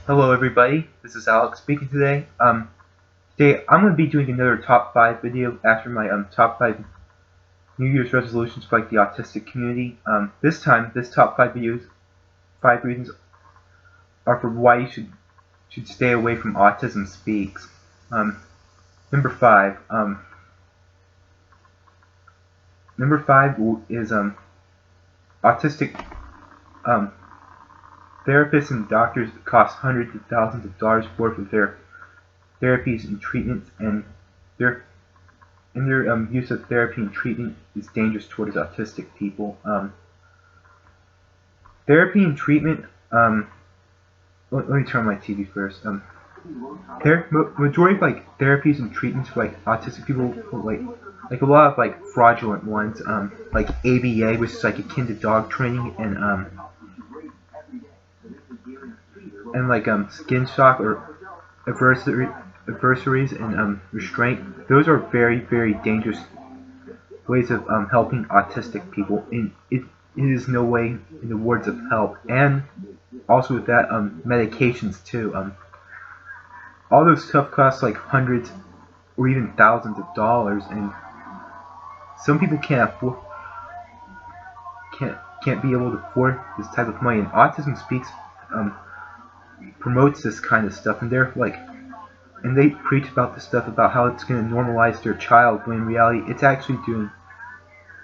Hello everybody, this is Alex speaking today. Today I'm going to be doing another top 5 video after my top 5 New Year's resolutions for the autistic community. This time, this top 5 videos, 5 reasons are for why you should stay away from Autism Speaks. Number 5, number 5 is autistic therapists and doctors cost hundreds of thousands of dollars worth of their therapies and treatments, and their use of therapy and treatment is dangerous towards autistic people. Therapy and treatment. Let me turn on my TV first. Majority of therapies and treatments for autistic people, like a lot of fraudulent ones. Like ABA, which is akin to dog training, and skin shock or adversaries and restraint. Those are very, very dangerous ways of helping autistic people, and it is no way in the words of help. And also with that, medications too. All those stuff costs like hundreds or even thousands of dollars, and some people can't be able to afford this type of money. And Autism Speaks promotes this kind of stuff, and they preach about this stuff about how it's going to normalize their child, when in reality it's actually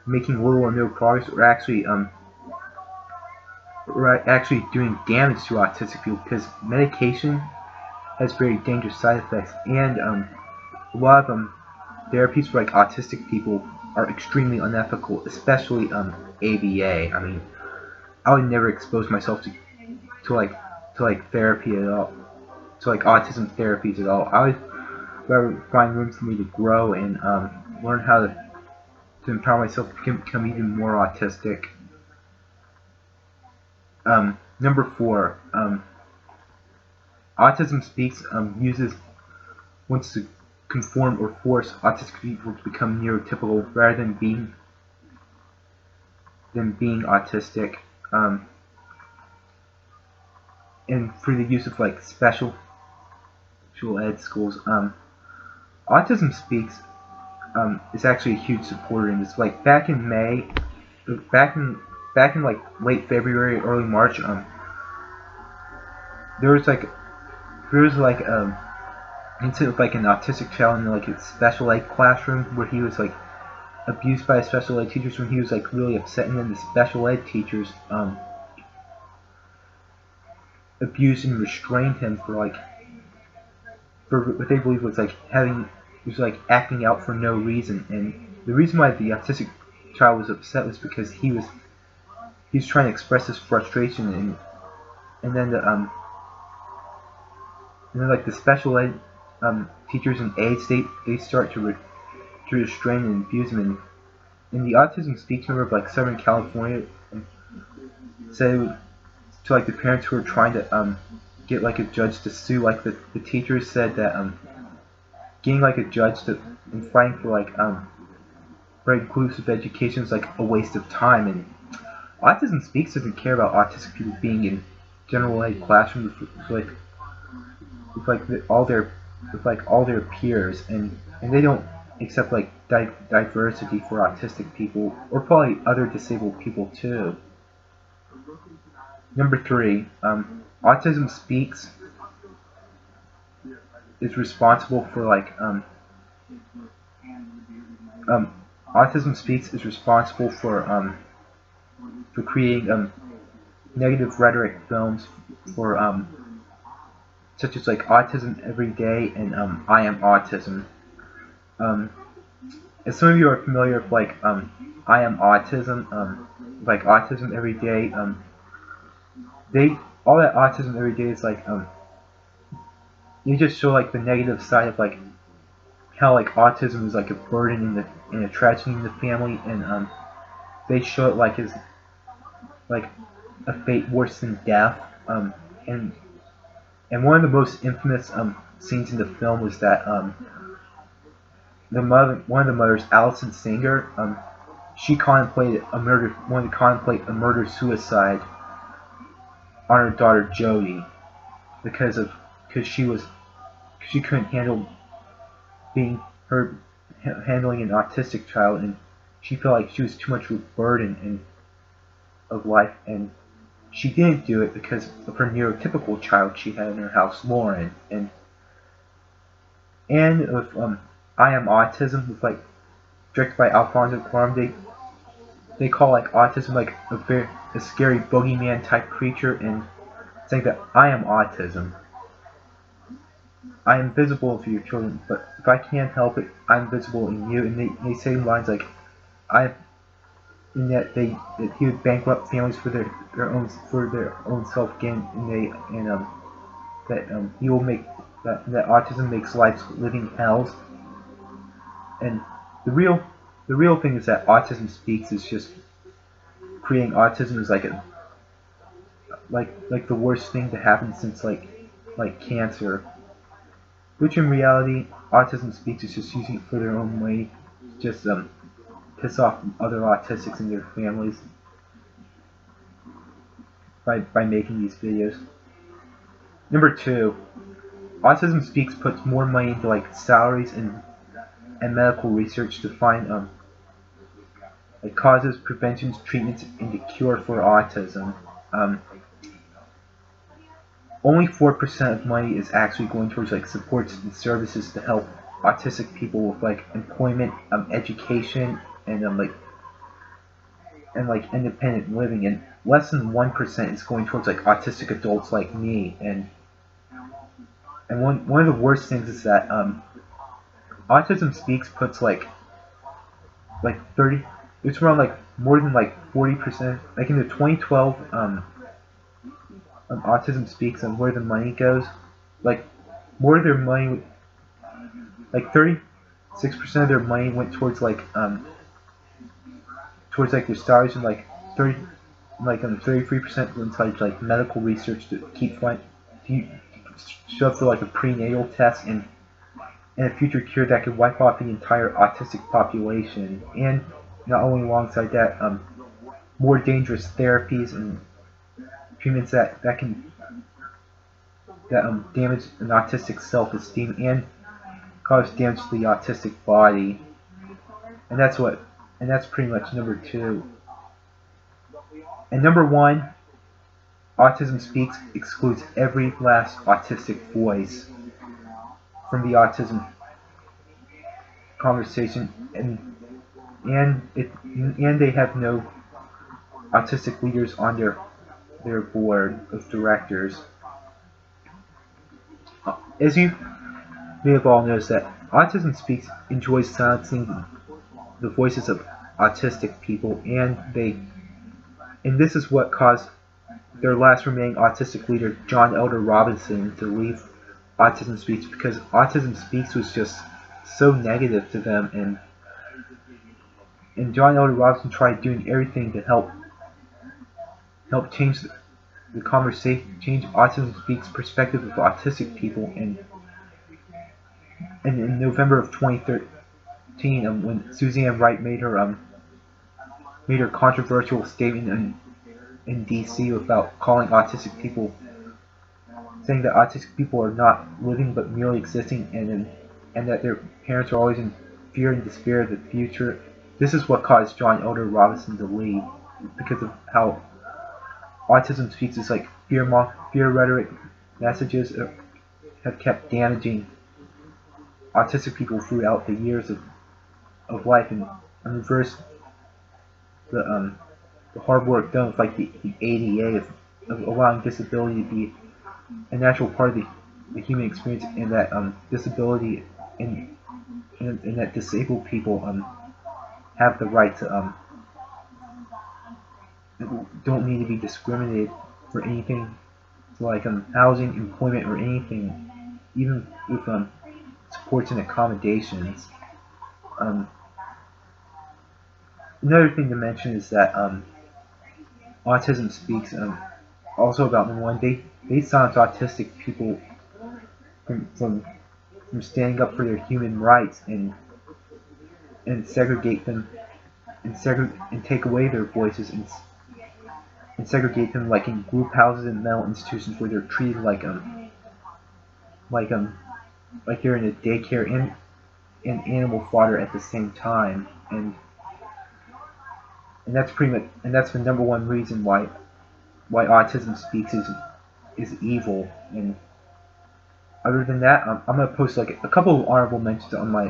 making little or no progress, or actually doing damage to autistic people, because medication has very dangerous side effects, and a lot of therapies for autistic people are extremely unethical, especially ABA. I mean, I would never expose myself to therapy at all, to autism therapies at all. I would rather find room for me to grow and learn how to empower myself to become even more autistic. Number 4, Autism Speaks wants to conform or force autistic people to become neurotypical rather than being autistic. And through the use of special ed schools. Autism Speaks is actually a huge supporter in this. Back in May, back in late February, early March, there was incident with an autistic child in a special ed classroom where he was abused by special ed teachers when he was really upset, and then the special ed teachers abused and restrained him for what they believe was acting out for no reason. And the reason why the autistic child was upset was because he was trying to express his frustration, and then the special ed teachers and aides, they start to restrain and abuse him. And the Autism Speaks member of Southern California said to the parents who were trying to get a judge to sue, the teachers said that getting a judge and fighting for inclusive education is a waste of time. And Autism Speaks doesn't care about autistic people being in general ed classrooms with all their peers, and they don't accept diversity for autistic people, or probably other disabled people too. Number 3, Autism Speaks is responsible for Autism Speaks is responsible for creating negative rhetoric films for such as Autism Every Day and I Am Autism. As some of you are familiar with I Am Autism, Autism Every Day, all that Autism Every Day is you just show the negative side of how autism is a burden and a tragedy in the family, and they show it as a fate worse than death. And one of the most infamous scenes in the film was that one of the mothers, Allison Singer, she wanted to contemplate a murder suicide on her daughter Jody. because she couldn't handle being her handling an autistic child, and she felt like she was too much of a burden of life, and she didn't do it because of her neurotypical child she had in her house, Lauren, and of I Am Autism, with like directed by Alfonso Cuarón. They call like autism like a scary boogeyman type creature, and saying that I am autism. I am visible for your children, but if I can't help it, I'm visible in you. And they say lines like, I, and that he would bankrupt families for their own self gain, that he will make that autism makes life living hells. And the real the real thing is that Autism Speaks is just creating autism is like the worst thing to happen since like cancer. Which in reality, Autism Speaks is just using it for their own way, just piss off other autistics and their families by making these videos. Number 2, Autism Speaks puts more money into like salaries and medical research to find like causes, preventions, treatments, and the cure for autism. Only 4% of money is actually going towards like supports and services to help autistic people with like employment, education, and like independent living, and less than 1% is going towards like autistic adults like me. And one of the worst things is that Autism Speaks puts like 30, it's around like more than like 40%, like in the 2012 Autism Speaks on where the money goes, like more of their money, like 36% of their money went towards like their salaries, and like 33% went towards like medical research to shove for like a prenatal test and a future cure that could wipe out the entire autistic population. And not only alongside that, more dangerous therapies and treatments that damage an autistic self-esteem and cause damage to the autistic body. And that's pretty much number 2. And number 1, Autism Speaks excludes every last autistic voice from the autism conversation, and they have no autistic leaders on their board of directors. As you may have all noticed, that Autism Speaks enjoys silencing the voices of autistic people, and this is what caused their last remaining autistic leader, John Elder Robinson, to leave Autism Speaks, because Autism Speaks was just so negative to them, and John Elder Robinson tried doing everything to help change the conversation, change Autism Speaks' perspective of autistic people, and in November of 2013, when Suzanne Wright made her controversial statement in D.C. about calling autistic people, saying that autistic people are not living but merely existing, and that their parents are always in fear and despair of the future. This is what caused John Elder Robinson to leave, because of how Autism Speaks is like fear rhetoric messages have kept damaging autistic people throughout the years of life, and reverse the hard work done with like the ADA of allowing disability to be a natural part of the human experience, and that disability and that disabled people have the right to don't need to be discriminated for anything, like housing, employment, or anything, even with supports and accommodations. Another thing to mention is that Autism Speaks also about number 1, they silence autistic people from standing up for their human rights, and segregate them, and take away their voices, and segregate them like in group houses and mental institutions where they're treated like like like you're in a daycare and animal fodder at the same time, and that's pretty much and that's the number one reason why Autism Speaks is evil. And other than that, I'm gonna post like a couple of honorable mentions on my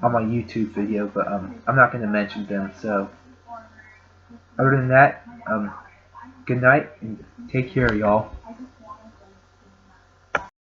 YouTube video, but I'm not gonna mention them. So other than that, good night and take care, y'all.